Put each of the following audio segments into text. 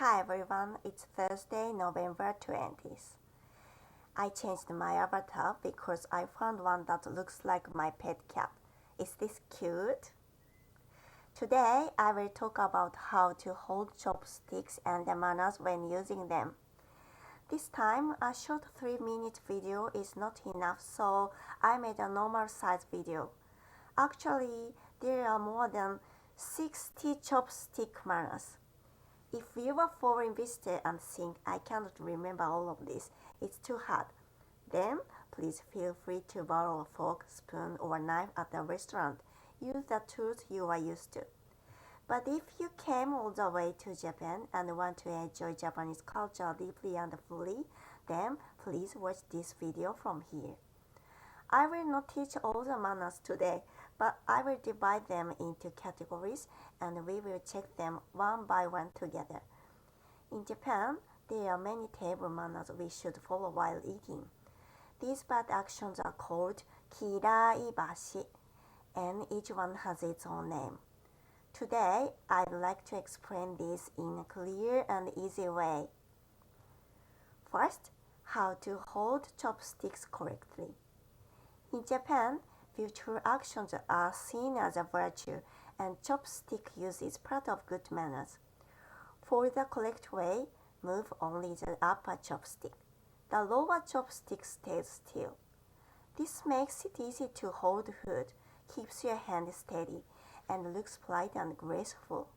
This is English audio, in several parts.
Hi everyone, it's Thursday, November 20th. I changed my avatar because I found one that looks like my pet cat. Is this cute? Today I will talk about how to hold chopsticks and the manners when using them. This time a short 3-minute video is not enough, so I made a normal size video. Actually, there are more than 60 chopstick manners. If you are foreign visitor and think I cannot remember all of this, it's too hard, then please feel free to borrow a fork, spoon, or knife at the restaurant. Use the tools you are used to. But if you came all the way to Japan and want to enjoy Japanese culture deeply and fully, then please watch this video from here. I will not teach all the manners today, but I will divide them into categories and we will check them one by one together. In Japan, there are many table manners we should follow while eating. These bad actions are called kiraibashi, and each one has its own name. Today, I'd like to explain this in a clear and easy way. First, how to hold chopsticks correctly. In Japan, virtual actions are seen as a virtue, and chopstick use is part of good manners. For the correct way, move only the upper chopstick. The lower chopstick stays still. This makes it easy to hold food, keeps your hand steady, and looks polite and graceful.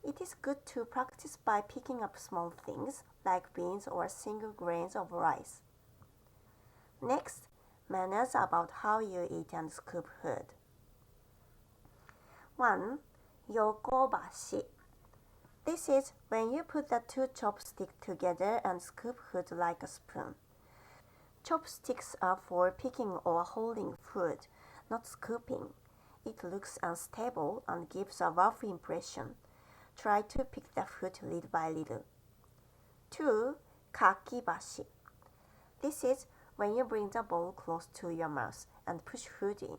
It is good to practice by picking up small things like beans or single grains of rice. Next, manners about how you eat and scoop food. 1. Yokobashi. This is when you put the two chopsticks together and scoop food like a spoon. Chopsticks are for picking or holding food, not scooping. It looks unstable and gives a rough impression. Try to pick the food little by little. 2. Kakibashi. This is when you bring the bowl close to your mouth and push food in.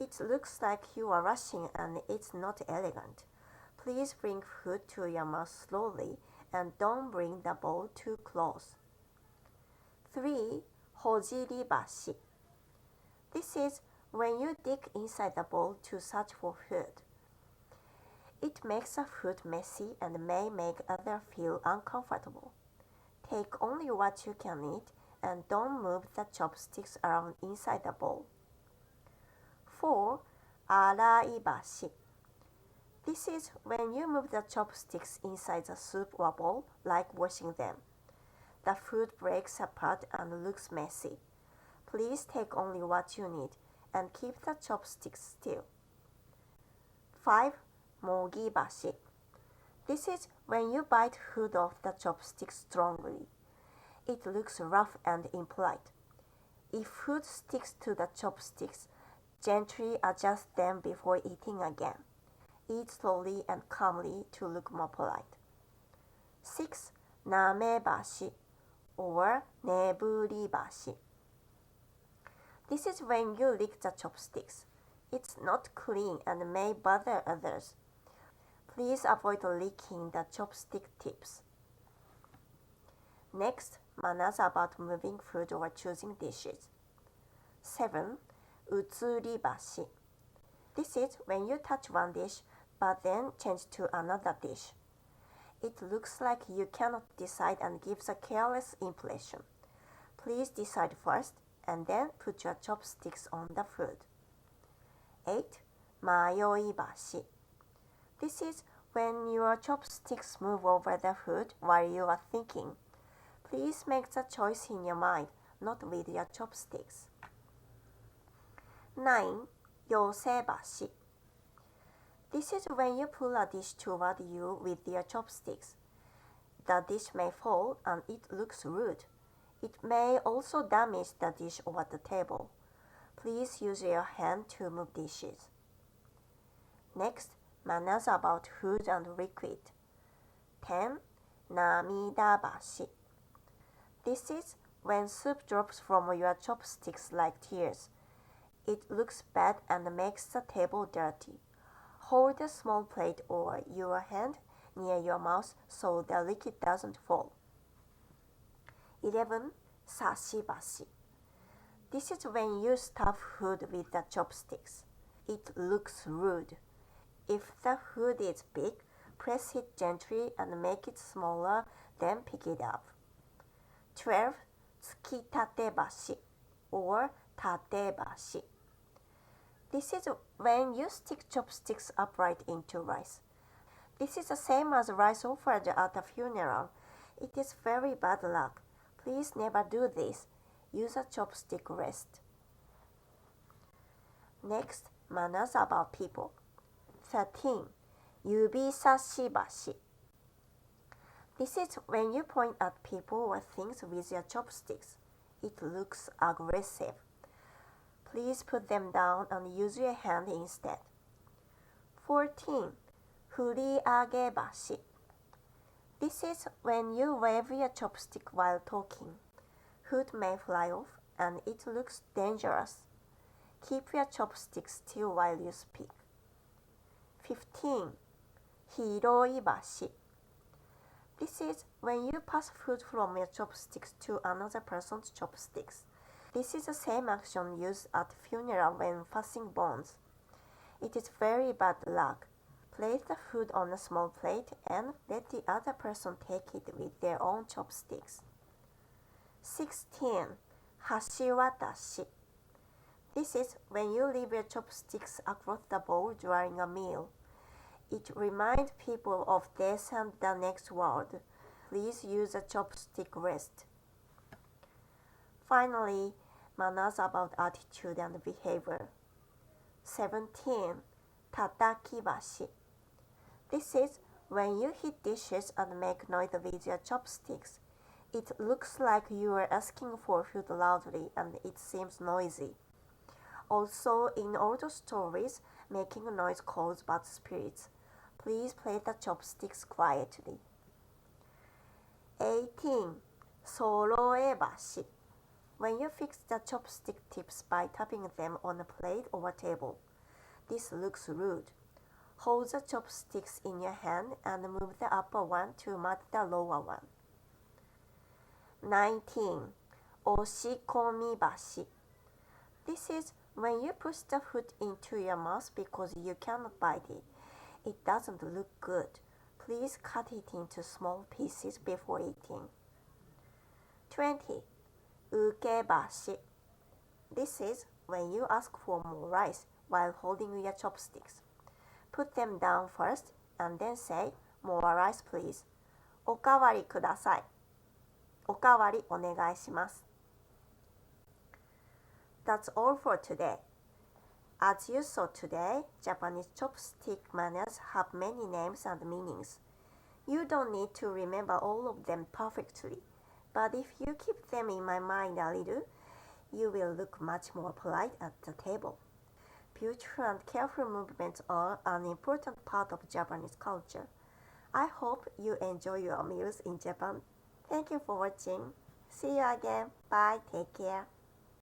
It looks like you are rushing and it's not elegant. Please bring food to your mouth slowly and don't bring the bowl too close. 3. Hojiribashi. This is when you dig inside the bowl to search for food. It makes the food messy and may make others feel uncomfortable. Take only what you can eat and don't move the chopsticks around inside the bowl. 4. Araibashi. This is when you move the chopsticks inside the soup or bowl, like washing them. The food breaks apart and looks messy. Please take only what you need and keep the chopsticks still. 5. Mogibashi. This is when you bite food off the chopsticks strongly. It looks rough and impolite. If food sticks to the chopsticks, gently adjust them before eating again. Eat slowly and calmly to look more polite. 6. Namebashi or neburibashi. This is when you lick the chopsticks. It's not clean and may bother others. Please avoid licking the chopstick tips. Next, manners about moving food or choosing dishes. 7. Utsuribashi. This is when you touch one dish but then change to another dish. It looks like you cannot decide and gives a careless impression. Please decide first and then put your chopsticks on the food. 8. Mayoibashi. This is when your chopsticks move over the food while you are thinking. Please make the choice in your mind, not with your chopsticks. 9. Yosebashi. This is when you pull a dish toward you with your chopsticks. The dish may fall and it looks rude. It may also damage the dish or the table. Please use your hand to move dishes. Next, manners about food and liquid. 10. Namidabashi. This is when soup drops from your chopsticks like tears. It looks bad and makes the table dirty. Hold a small plate or your hand near your mouth so the liquid doesn't fall. 11. Sashibashi. This is when you stuff food with the chopsticks. It looks rude. If the food is big, press it gently and make it smaller, then pick it up. 12. Tsukitatebashi or tatebashi. This is when you stick chopsticks upright into rice. This is the same as rice offered at a funeral. It is very bad luck. Please never do this. Use a chopstick rest. Next, manners about people. 13. Yubisashibashi. This is when you point at people or things with your chopsticks. It looks aggressive. Please put them down and use your hand instead. 14. Furiagebashi. This is when you wave your chopstick while talking. Food may fly off and it looks dangerous. Keep your chopsticks still while you speak. 15. Hiroibashi. This is when you pass food from your chopsticks to another person's chopsticks. This is the same action used at funeral when passing bones. It is very bad luck. Place the food on a small plate and let the other person take it with their own chopsticks. 16. Hashiwatashi. This is when you leave your chopsticks across the bowl during a meal. It reminds people of death and the next world. Please use a chopstick rest. Finally, manners about attitude and behavior. 17. Tatakibashi. This is when you hit dishes and make noise with your chopsticks. It looks like you are asking for food loudly and it seems noisy. Also, in old stories, making noise calls bad spirits. Please play the chopsticks quietly. 18. Soroebashi. When you fix the chopstick tips by tapping them on a plate or a table. This looks rude. Hold the chopsticks in your hand and move the upper one to match the lower one. 19. Oshikomibashi. This is when you push the food into your mouth because you cannot bite it. It doesn't look good. Please cut it into small pieces before eating. 20. Ukebashi. This is when you ask for more rice while holding your chopsticks. Put them down first and then say, "More rice please." おかわりください。おかわりお願いします。That's all for today. As you saw today, Japanese chopstick manners have many names and meanings. You don't need to remember all of them perfectly, but if you keep them in my mind a little, you will look much more polite at the table. Beautiful and careful movements are an important part of Japanese culture. I hope you enjoy your meals in Japan. Thank you for watching. See you again. Bye. Take care.